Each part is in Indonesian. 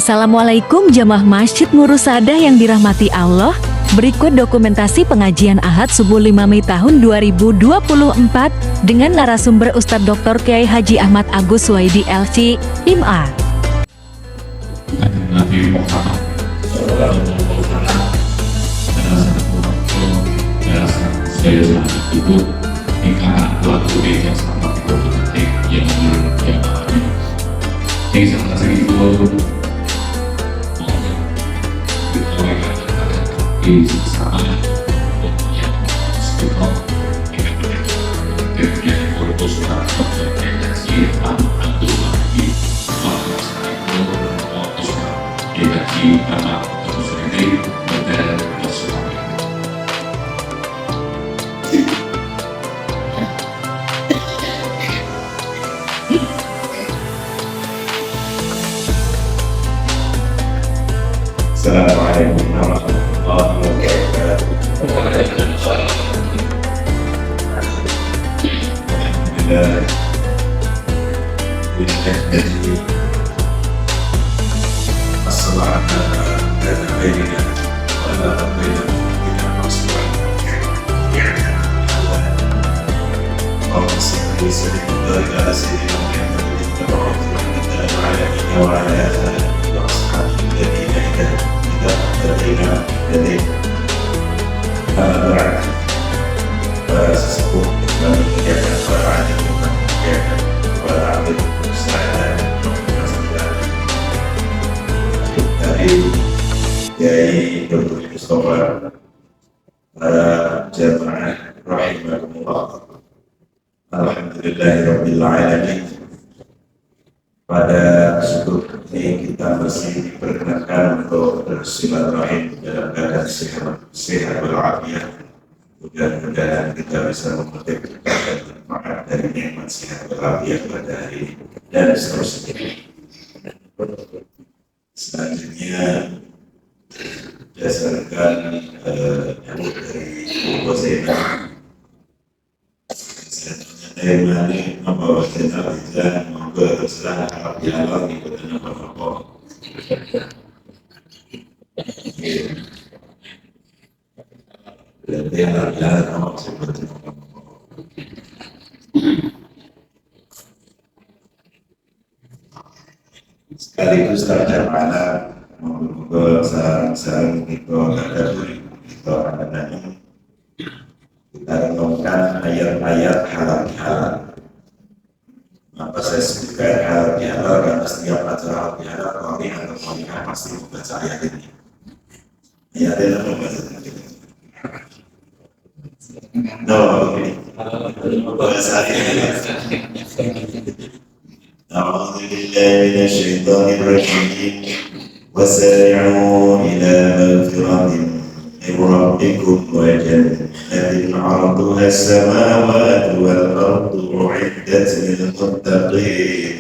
Assalamualaikum jamaah Masjid Nurus Sadah yang dirahmati Allah. Berikut dokumentasi pengajian Ahad Subuh 5 Mei tahun 2024 dengan narasumber Ustadz Dr. Kiai Haji Ahmad Agus Suwaidi LC, IMA. Nabi Muhammad itu nikah waktu dia sama politik yang salah satu itu di sama yang sekitar yang kursus organisasi Abdullah di di nama terus ini dan sesuatu. Assalamualaikum warahmatullahi wabarakatuh. Kiai Dr. Mustafa, para jamaah rahimakumullah. Alhamdulillahirabbil alamin. Pada syukur ini kita masih diperkenankan untuk bersilaturahim dalam keadaan sehat walafiat. Mudah-mudahan kita bisa memetik dan manfaat dari nikmat sehat walafiat pada hari ini dan seterusnya. Selanjutnya berdasarkan nyambut dari Ibu Zainal, tema ini membawa Zainal dan membuat terserah harap dialog ikutan apa-apa. Dan dia adalah nama seperti sekaligus terjemahan membuka sarang-sarang kita ada kita anak-anaknya kita renungkan ayat-ayat halal. Maka saya sebutkan halal karena setiap acara halal kami atau kami pasti membaca ayat ini. Ayat ini membaca bahasa ini. أعوذ بالله من الشيطان الرجيم وسارعوا إلى مغفرة من ربكم وجنة عرضها السماوات والأرض أعدت للمتقين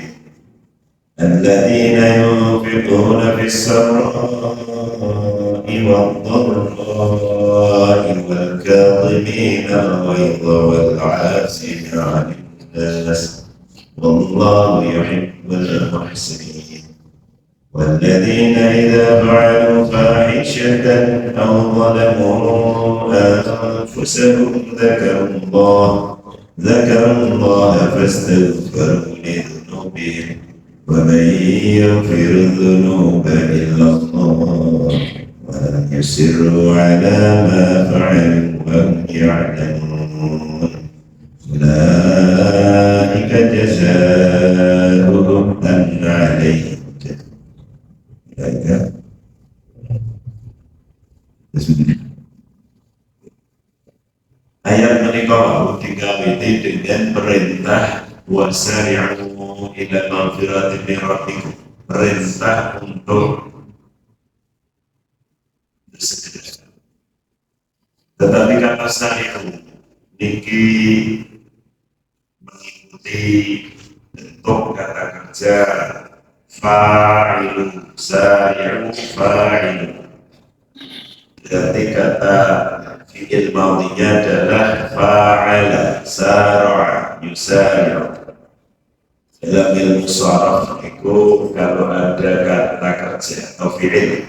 الذين ينفقون في السراء والضراء والكاظمين الغيظ والعافين عن الناس والله يحب المحسنين والذين إذا فعلوا فاحشة أو ظلموا أنفسهم ذكروا الله فاستغفروا لذنوبهم ومن يغفر الذنوب إلا الله ولم يصروا على ما فعلوا وهم يعلمون أولئك جزاؤهم أن عليهم ayat menikah diganti dengan perintah wasari'u ila maghfiratin min rabbikum, perintah untuk bersegera. Tetapi kata sari'u niki mengikuti bentuk kata kerja fa'ilu, sari'u fa'ilu. Berarti kata fi'il madhinya adalah fa'ala, sar'a, yusari'u. Dalam ilmu sharaf itu kalau ada kata kerja atau fi'il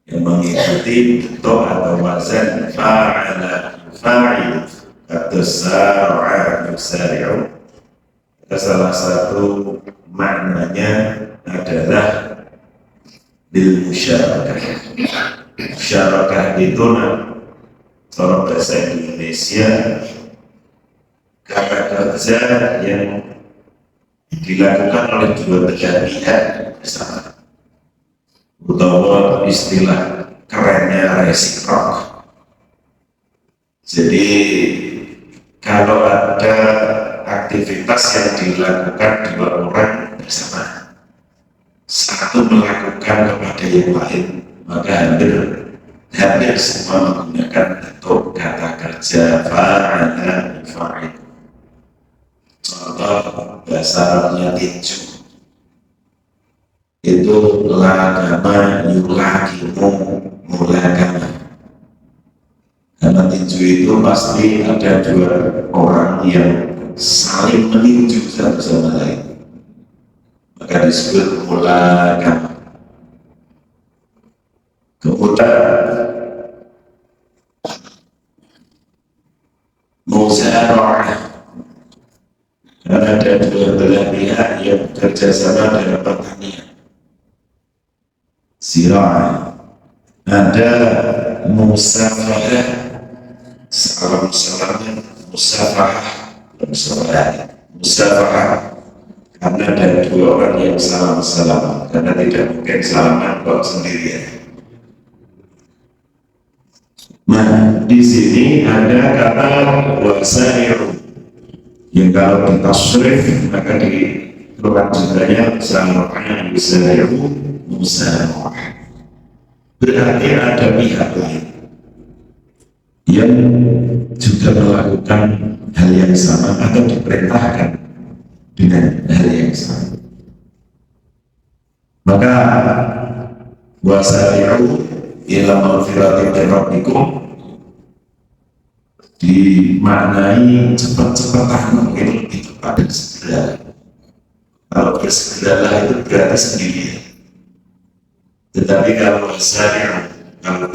yang mengikuti bentuk atau wazan fa'ala fa'il atau sar'a yusari'u, salah satu maknanya adalah bil musyarakah. Musyarakah itu kalau bahasa Indonesia kata kerja yang dilakukan oleh dua belah pihak bersama, atau istilah kerennya reciprok. Jadi kalau ada aktivitas yang dilakukan dua orang bersama, satu melakukan kepada yang lain, maka hampir semua menggunakan bentuk kata kerja fa'ala fa'il. Contoh bahasa Arabnya tinju itu lagama yulakimu mulagama, karena tinju itu pasti ada dua orang yang saling meninju satu sama lain, maka disebut mulagama. Kemudian muzara'ah, karena ada dua belah pihak yang bekerja sama dalam pertanian. Zira'ah, ada musafahah, salam-salaman, musafahah, karena ada dua orang yang salam-salaman, karena tidak mungkin salaman kok sendirian. Nah, di sini ada kata wasairu yang kalau ditasrif maka dikeluarkan judulnya sar'an yusari'u musara'ah. Berarti ada pihak lain yang juga melakukan hal yang sama atau diperintahkan dengan hal yang sama. Maka wasari'u ila maghfiratin min rabbikum dimaknai cepat-cepatan, mungkin lebih tepat dan segera. Kalau bersegeralah itu berarti sendirian. Tetapi kalau wasari'u, kalau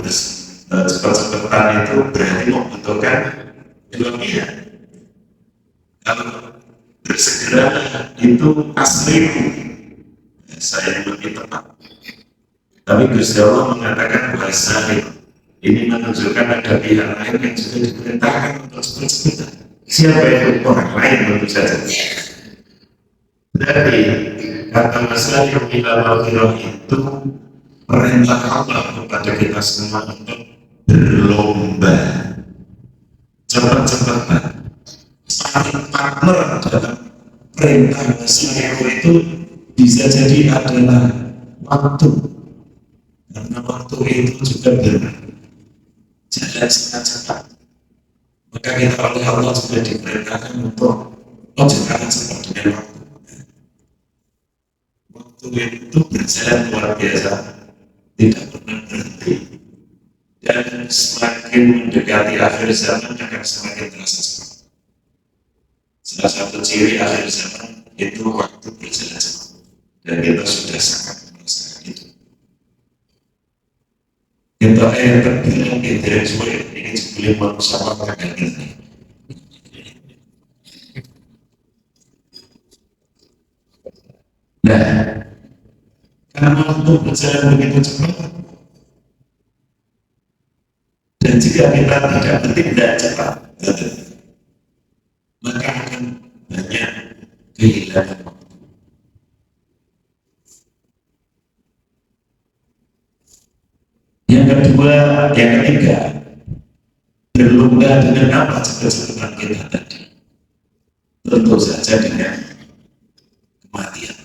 cepat-cepatan itu berarti membutuhkan dua pihak. Kalau bersegera itu asliku, saya lebih tepat. Tapi Gusti Allah mengatakan wasari'u, ini menunjukkan ada pihak lain yang juga diperintahkan untuk cepat-cepat. Siapa itu? Orang lain tentu saja. Berarti kata wasari'u ila maghfirah itu perintah Allah kepada kita semua untuk berlomba, cepat-cepatan, saling partner dalam perintah wasari'u itu. Bisa jadi adalah waktu, karena waktu itu juga berjalan sangat cepat. Maka kita oleh Allah juga diperintahkan untuk jangan cepat dengan waktu. Waktu itu berjalan luar biasa, tidak pernah berhenti, dan semakin mendekati akhir zaman akan semakin terasa cepat. Salah satu ciri akhir zaman itu waktu berjalan cepat, dan kita sudah sangat merasakan itu. Kita terbilang kita juga ingin sebelum manusia mengatakan ini. Nah, karena waktu berjalan begitu cepat, dan jika kita tidak bertindak cepat, maka akan banyak kehilangan waktu. Yang kedua, yang ketiga, berlomba dengan apa cepat-cepatan kita tadi? Tentu saja dengan kematian.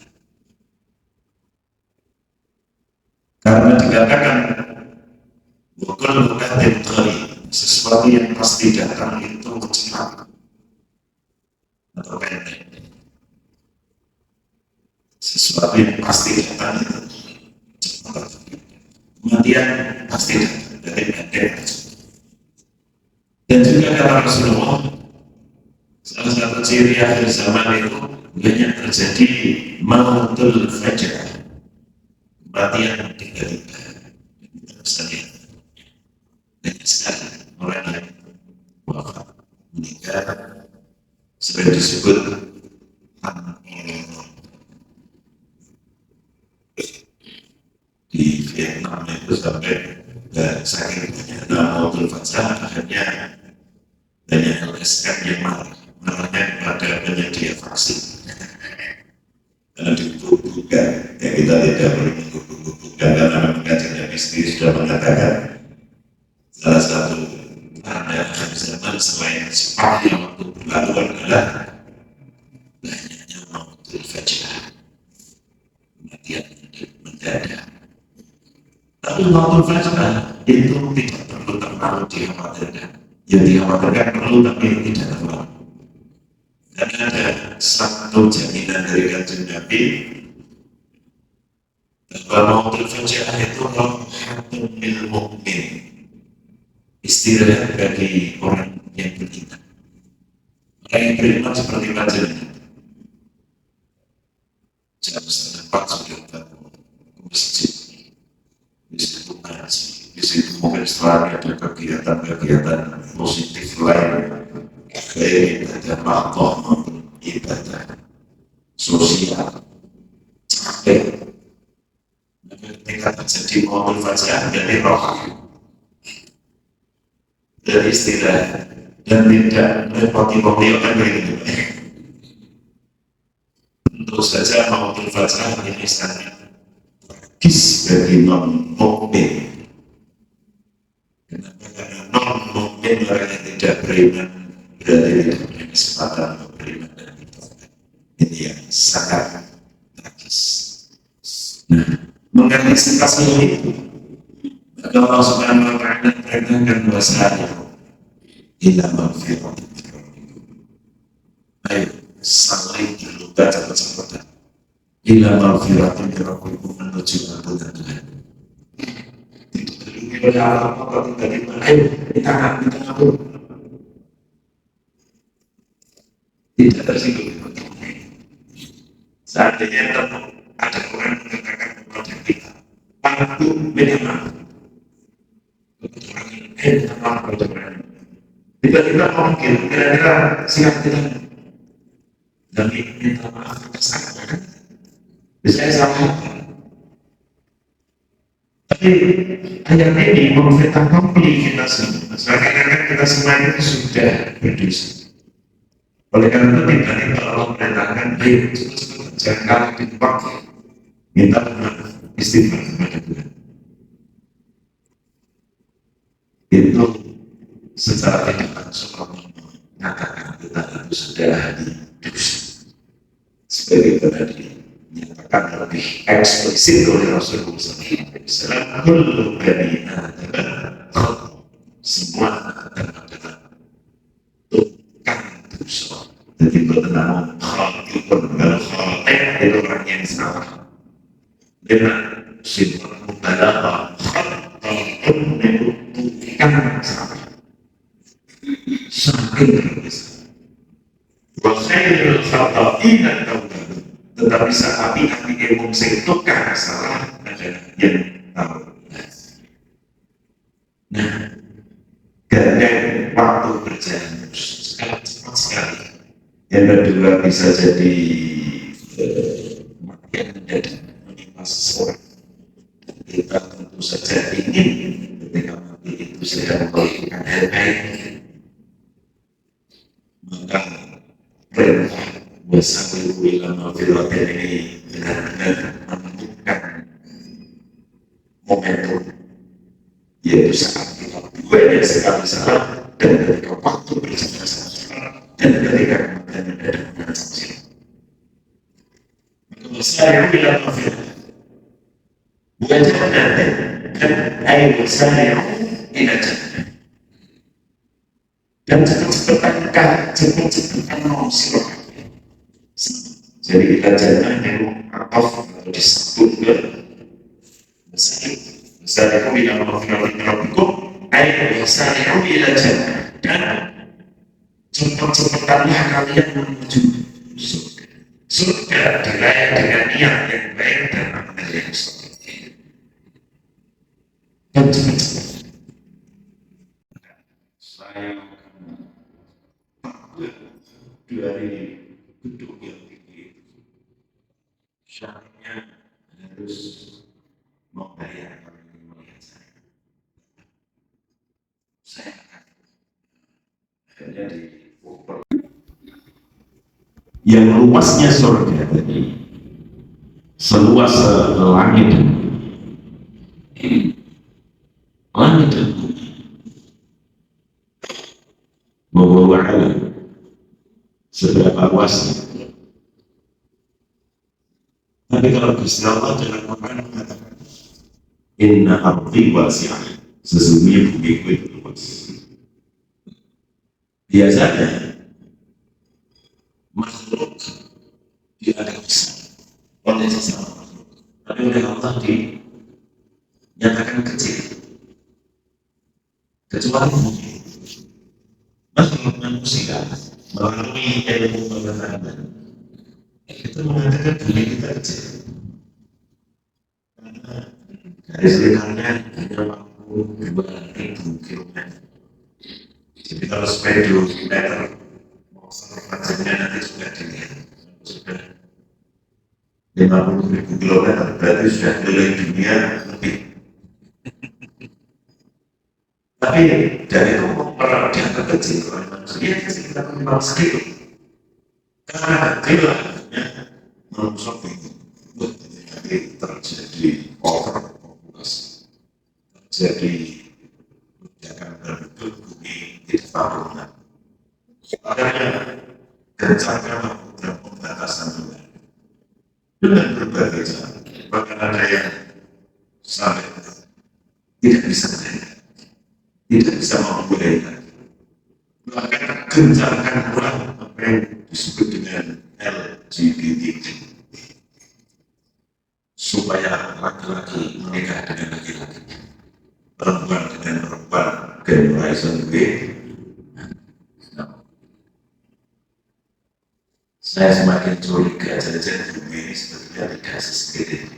Karena dikatakan bukan temporary, sesuatu yang pasti datang itu cepat atau pendek. Sesuatu yang pasti datang itu cepat. Kematian pasti datang dari pendek. Dan juga kata Rasulullah, salah satu ciri akhir zaman itu banyak terjadi mautul fajr, kematian tiba-tiba. Kita bisa lihat banyak sekali orang yang wafat meninggal sering disebut di Vietnam itu sampai saking banyaknya mautul fajr akhirnya banyak LSM yang marahnya kepada penyedia vaksin karena dibuka ya kita tidak boleh menggugur-gugurkan karena memang kajian mistis sudah mengatakan salah satu tanda akhir zaman selain cepatnya waktu berlalu adalah banyaknya mautul fajr, kematian mendadak. Tapi mautul fajr itu tidak perlu terlalu dikhawatirkan. Yang dikhawatirkan perlu tapi tidak terlalu. Karena ada satu jaminan dari Kanjeng Nabi bahwa mautul fajr itu rohatun lil mu'min, istirahat bagi orang yang beriman. Orang yang beriman seperti panjenengan jam 4 sudah bangun ke masjid, di situ ngaji, di situ mungkin setelah ada kegiatan-kegiatan positif lain, baik ibadah makhluk maupun ibadah sosial, capek. Ketika terjadi mautul fajr dari roh dari istirahat dan tidak merepoti pemilihan begitu. Tentu saja mautul fajr ini sangat tragis bagi non-mukmin. Kenapa? Karena non-mukmin orang yang tidak beriman berarti tidak punya kesempatan untuk beriman dan ibadah. Ini yang sangat tragis. Nah, mengantisipasi itu, maka Allah Subhanahu wa Ta'ala perintahkan bahasanya ila maghfiratin min rabbikum. Ayo saling berlutut cepat-cepatan ila maghfiratin min rabbikum, menuju ampunan Tuhan. Tidak peduli oleh apa tiba-tiba ayo kita ampun. Tidak tersinggung. Seandainya ada orang mengatakan kepada kita, aku minta kebetulan minta maaf kebetulan. Tiba-tiba mungkin kira-kira siap tidak dan minta maaf atas apa? Bisa salah. Tapi ayat ini memberitakan kita semua. Seakan-akan kita semua itu sudah berdosa. Oleh karena itu tiba-tiba Allah menyatakan, ayo cepat-cepat jangan kalah di tempat, minta maaf, istighfar kepada Tuhan. Itu secara tidak langsung Allah mengatakan kita itu sudah di dosa. Sebagaimana dinyatakan lebih eksplisit oleh Rasulullah SAW, kullu bani Adam, semua adalah tukang dosa. Jadi bernama khatibun al-khatib itu orang yang salah. Dengan sifat mubalaghah, khatibun itu tukang salah. Saking berbisa. Wa khairul khata'ina tawwabun. Tetapi saat api ilmu sing tukang salah adalah yang tahu. Nah, gandeng waktu berjalan terus sangat cepat sekali. Yang kedua bisa jadi kematian mendadak menimpa seseorang. Kita tentu saja ingin ketika mati itu sedang melakukan hal baik, maka perintah wasawiru ila maghfiratin ini benar-benar menentukan momentum, yaitu saat kita buat sekali salah dan ketika waktu berjalan salah dan ketika kematian mendadak bukan salah. Maka wasawiru ila maghfiratin bukan jannah kan air wasawiru ila jannah. Dan cepat-cepatan manusia. Jadi kita jangan yang atau disebut ke Masari'u ila maghfiratin rabbikum ay masari'u ila jannah, dan cepat-cepatanlah kalian menuju surga. Surga diraih dengan niat yang baik dan amal yang soleh. Dan saya dari gedung yang tinggi, syaratnya harus membayar orang yang melihat saya. Saya akan akhirnya diukur. Yang luasnya surga tadi seluas langit dan bumi. Bahwa seberapa luasnya. Tapi kalau Gusti Allah dalam Quran mengatakan, Inna ardi wasi'ah, sesungguhnya bumiku itu luas. Biasanya makhluk tidak bisa oleh sesama makhluk, tapi oleh Allah dinyatakan kecil. Kecuali bumi, makhluk manusia melalui ilmu pengetahuan itu mengatakan bumi kita kecil. Karena garis linearnya hanya 42.000 kilometer. Jadi kalau 10 kilometer observasinya nanti sudah dilihat, sudah 50.000 kilometer, berarti sudah keliling dunia lebih. Tapi dari itu dianggap kecil oleh manusia, kecil kita memang segitu. Karena kecil akhirnya manusia bingung. Jadi terjadi overpopulasi, terjadi ledakan berbentuk bumi di tahunan. Akhirnya gencarkan dan pembatasan wilayah dengan berbagai cara. Bahkan ada yang sampai tidak bisa berada, tidak bisa memulai lagi. Bahkan gencarkan pula apa yang disebut dengan LGBT, supaya laki-laki menikah dengan laki-laki, perempuan dengan perempuan, generation B. Saya semakin curiga jajan bumi ini sebetulnya tidak sesempit itu.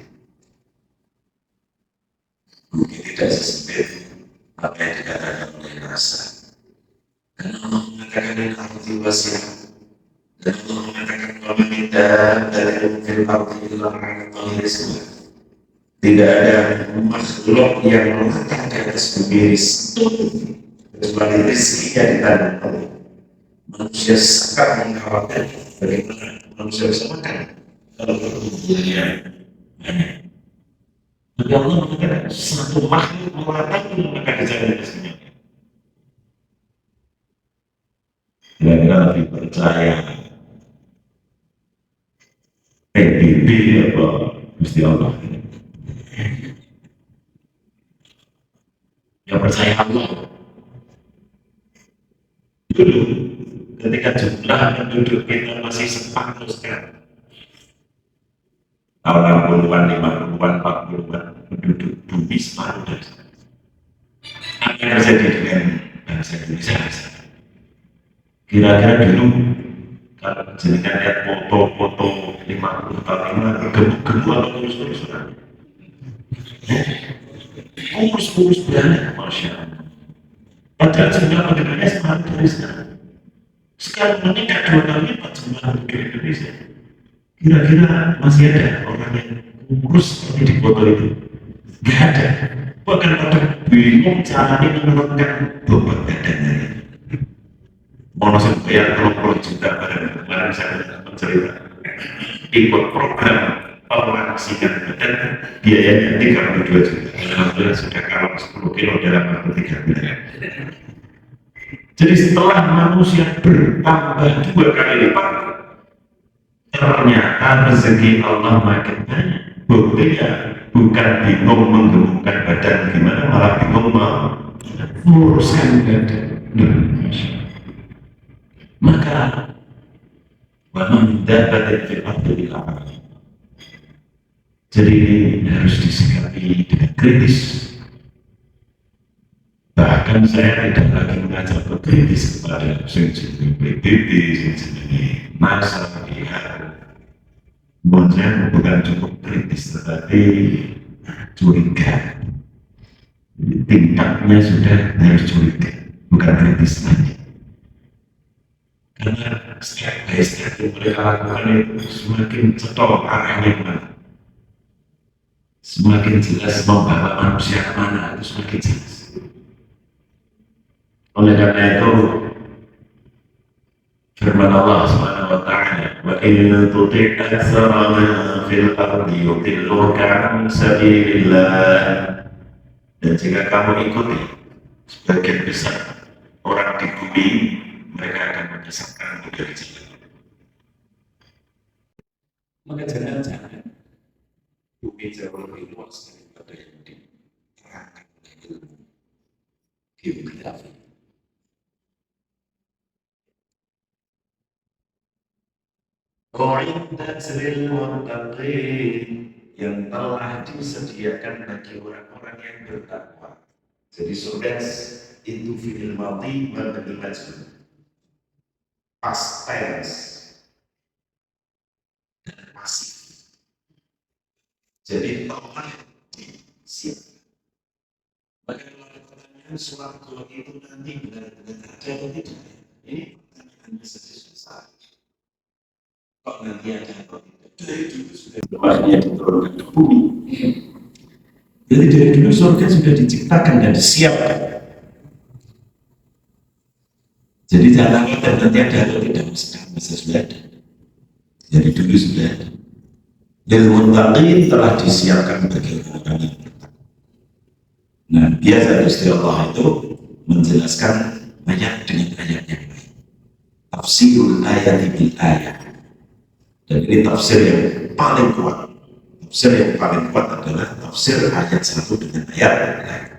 Bumi tidak sesempit apa yang dikatakan oleh rasa. Karena Allah mengatakan ini arti wasiat, dan Allah mengatakan bahwa tidak dari mungkin arti ilah semua. Tidak ada makhluk yang melangkah di atas bumi ini kecuali rezekinya ditanggung Allah. Manusia sangat mengkhawatirkan bagaimana manusia bisa makan kalau berhubungannya. Tapi Allah mengatakan satu makhluk mengatakan maka kejadian semuanya. Kira-kira lebih percaya PBB atau Gusti Allah? Yang percaya Allah dulu ketika jumlah penduduk kita masih separuh sekarang, tahun 60-an, 50-an, 40-an, penduduk bumi separuh dari sekarang. Apa yang terjadi dengan bangsa Indonesia? Kira-kira dulu kalau jenengan lihat foto-foto 50 tahun yang lalu, gemuk-gemuk atau kurus-kurusan? Kurus-kurus banget, Masya Allah. Padahal jumlah penduduknya separuh dari sekarang. Sekarang meningkat 2 kali lipat jumlah penduduk Indonesia. Kira-kira masih ada orang yang kurus seperti di foto itu? Gak ada. Bahkan pada bingung caranya menurunkan bobot badannya. Mau sampai 20 juta pada kemarin saya mencerita ikut program pengoperasian badan biayanya 32 juta. Alhamdulillah sudah kalau 10 kilo dalam waktu 3 bulan. Jadi setelah manusia bertambah 2 kali lipat, ternyata rezeki Allah makin banyak. Buktinya bukan bingung menggemukkan badan gimana, malah bingung meluruskan badan. Maka waman dapat fil ardi illa. Jadi ini harus disikapi dengan kritis. Bahkan saya tidak lagi mengajak kritis kepada sing jenenge PBB, sing jenenge NASA, Kemudian bukan cukup kritis, tetapi curiga. Jadi tingkatnya sudah harus curiga, bukan kritis lagi. Karena setiap yang mereka lakukan itu semakin cetol arahnya mana, semakin jelas membawa manusia kemana, itu semakin jelas. Oleh karena itu, firman Allah Subhanahu wa taala, "Wa in tuti' aktsara man fil ardi yudilluka 'an sabilillah." Dan jika kamu ikuti sebagian besar orang di bumi, mereka akan menyesatkan dari jalan. Maka jangan-jangan bumi jauh lebih luas daripada yang diterangkan oleh ilmu geografi. U'iddat lil muttaqin, yang telah disediakan bagi orang-orang yang bertakwa. Jadi sudah itu fi'il madhi mabni majhul, past tense dan pasif. Jadi telah disiapkan. Bagaimana pertanyaan suaraku itu nanti benar-benar ada atau tidak? Ini pertanyaannya saja susah. Kok nanti ada atau tidak? Dari dulu sudah dia diturunkan ke bumi. Jadi dari dulu surga sudah diciptakan dan disiapkan. Jadi jangan khawatir nanti ada atau tidak, masa sudah ada. Dari dulu sudah ada. Lil muttaqin telah disiapkan bagi orang-orang yang bertakwa. Nah, biasa istilah itu menjelaskan ayat dengan ayat yang lain. Tafsirul ayat bil ayat. Dan ini tafsir yang paling kuat. Tafsir yang paling kuat adalah tafsir ayat satu dengan ayat lain.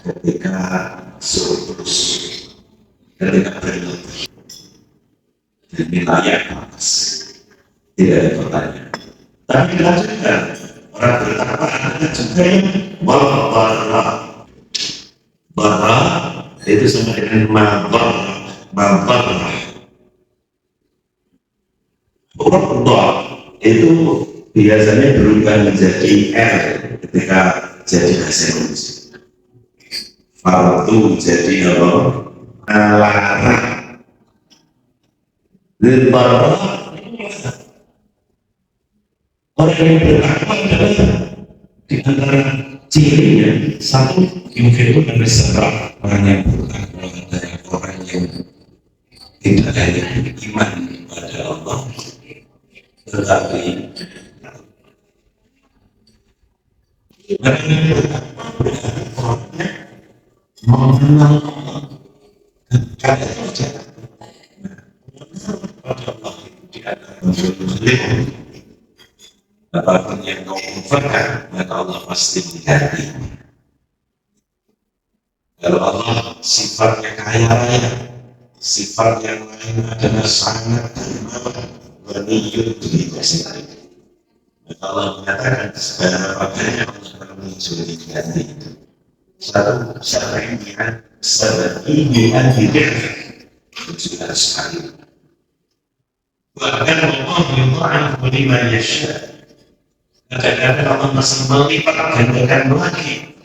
Ketika surplus ketika berlebih dan wilayah atas tidak ada pertanyaan. Tapi dilanjutkan, orang bertakwa ada juga yang bara itu sama dengan mabarah. Huruf itu biasanya berubah menjadi R ketika jadi bahasa Indonesia. Fardu jadi apa? Alarang. Lebar. Orang yang bertakwa adalah di antara cirinya satu yufirun dan berserah. Orang yang bertakwa adalah orang yang tidak hanya iman pada Allah, tetapi orang yang bertakwa berarti mengenal Allah. Karena itu pada Allah itu di antara muslim. Apapun yang kau kufarkan, maka Allah pasti melihatnya. Kalau Allah sifatnya kaya raya, sifat yang lain adalah sangat dermawan, ghaniyun bidhati. Maka Allah menyatakan segala padanya Allah akan mencuri ganti itu. Satu saba'i'an bid'ah itu sudah sekali. Bahkan Allah yudha'afu liman yasha'. Kadang-kadang Allah masih melipat gandakan lagi.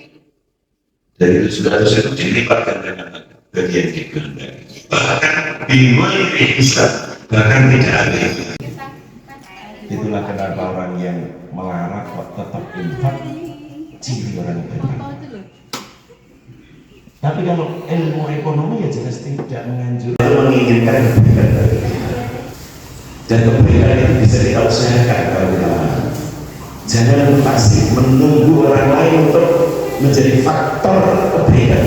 Dan itu sudah harus itu dilipat gandakan bagi yang dikehendaki. Bahkan dimulai bisa, bahkan tidak ada. Itulah kenapa orang yang melarang kok tetap infak, ciri orang bertakwa. Tapi kalau ilmu ekonomi ya jelas tidak menganjurkan, menginginkan dan kebaikan itu bisa diusahakan kalau kita mau. Jangan pasif menunggu orang lain untuk menjadi faktor kebaikan.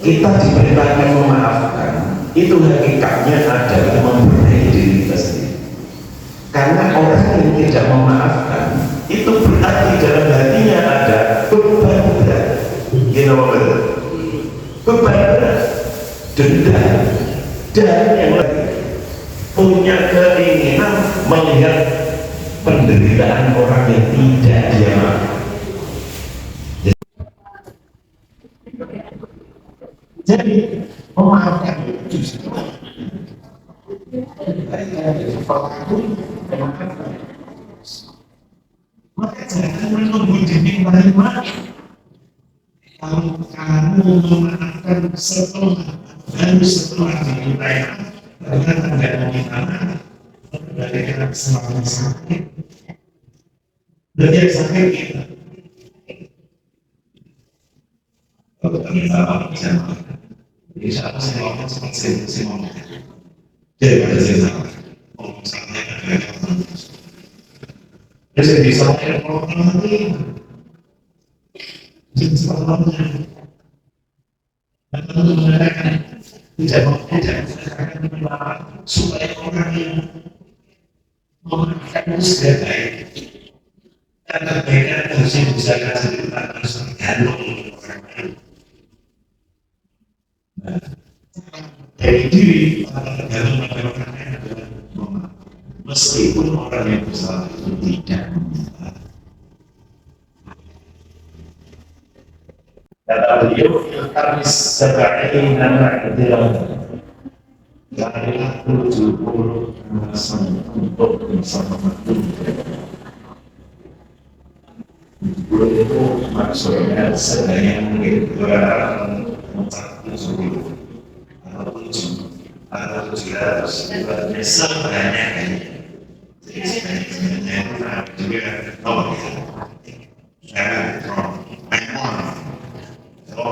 Kita diperintahkan memaafkan, itu hakikatnya adalah memperbaiki diri kita sendiri. Karena orang yang tidak memaafkan, itu berarti dalam hatinya ada beban berat. You know what? Beban berat, dendam, dan yang lain. Punya keinginan melihat penderitaan orang yang tidak dia maafkan. Jadi memaafkan justru pelaku memaafkan. Maka jangan menunggu dimintai maaf. Kalau kamu memaafkan setelah dimintai maaf, ternyata tidak meminta maaf, berarti kita semakin sakit. Dan yang sakit kita, kalau kita minta maaf bisa maafkan. Jadi siapa sih ngomong seperti saya ngomong? Daripada saya salah, ngomong salahnya ada yang jadi saya bisa ngomong nanti. Jadi salahnya, dan tentu mereka tidak mengatakan supaya orang yang memaafkan itu sudah baik. Dan kebaikan harusnya bisa kasih harus tergantung orang lain. Dari diri para tergantung pada orang lain adalah memaaf. Meskipun orang yang bersalah itu tidak meminta. Kata beliau, kami sebagai anak kecil dari 70 alasan untuk bersama itu maksudnya sebanyak mungkin 240 atau 700 sebanyak jadi sebanyak juga kalau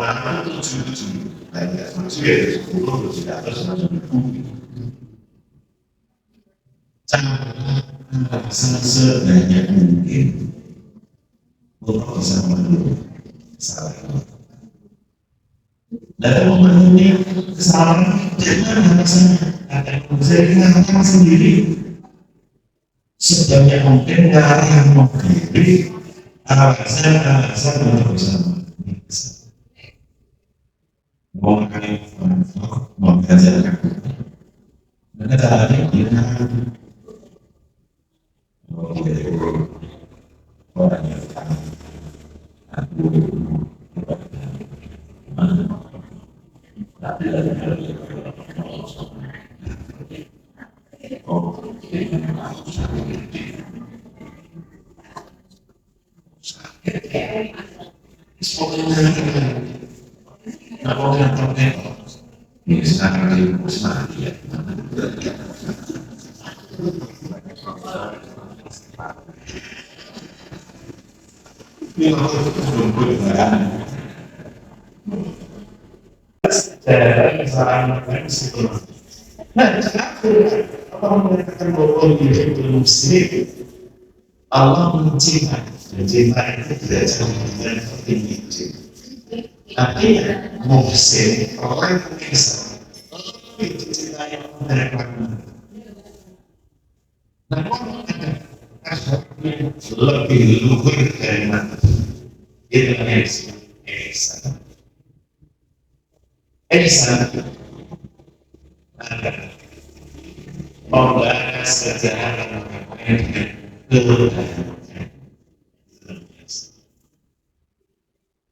nama itu 7 banyak maksudnya 10 sebanyak mungkin untuk bisa memenuhi kesalahan. Dan memenuhi kesalahan jangan alasannya akan bisa diingatkan sendiri sebanyak mungkin karena mengkritik alasan untuk bisa memenuhi kesalahan. Mau mengajarkan dan caranya kita orang yang aku Allah mencintai dan cinta itu tidak dengan seperti itu. Artinya muhsin orang yang bisa lebih dicintai Allah dari mana? Namun ada lebih luhur dari mana? Itu yang ihsan. Ihsan ada membalas kejahatan dengan keluarga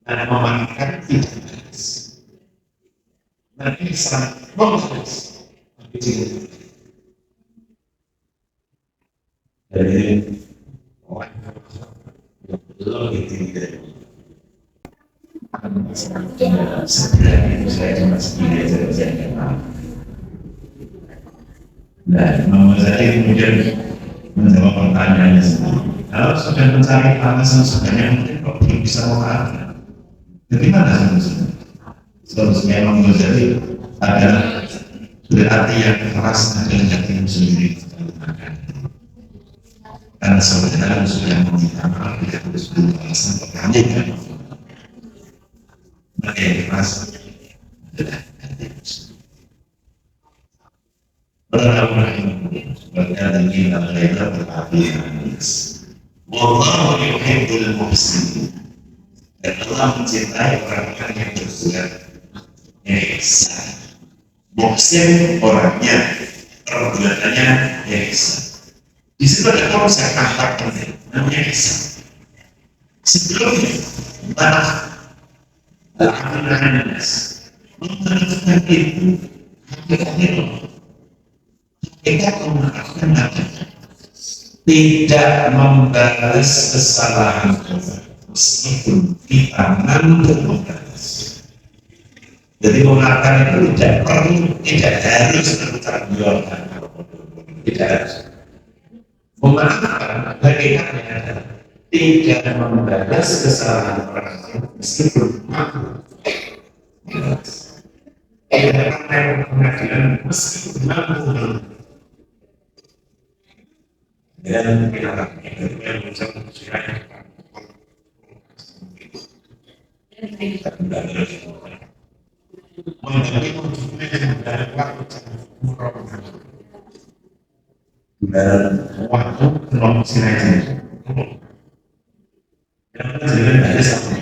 dan memaafkan tidak balas. Nanti sangat bagus, tapi tidak. Jadi orang yang belum ditinggal. Sebenarnya saya cuma sendiri saja. Dan Mama Zaki kemudian menjawab pertanyaannya sendiri. Kalau sudah mencari alasan sebanyak mungkin kok belum bisa memaafkan, bagaimana solusinya? Solusinya Imam Ghazali adalah berarti yang keras adalah hatimu sendiri. Karena sebenarnya sudah meminta maaf tidak harus beralasan pertanyaan. Maka yang keras adalah hatimu sendiri. Berkata kita mereka berhati-hati. Wallahu yuhibbul muhsinin. Dan Allah mencintai orang-orang yang berbuat ihsan. Muhsin orangnya, perbuatannya ihsan. Di situ ada konsep akhlak penting, namanya ihsan. Sebelumnya, maaf, Melakukan itu kita memaafkan tidak membalas kesalahan meskipun kita mampu membalas. Jadi memaafkan itu tidak harus bertanggung jawab, tidak harus. Memaafkan hakikatnya adalah tidak membalas kesalahan orang lain meskipun mampu membalas. Tidak akan pengadilan meskipun mampu. Dan kita yang mengucapkan syariat kita kembali menjadi dari waktu non sinai yang terjadi pada saat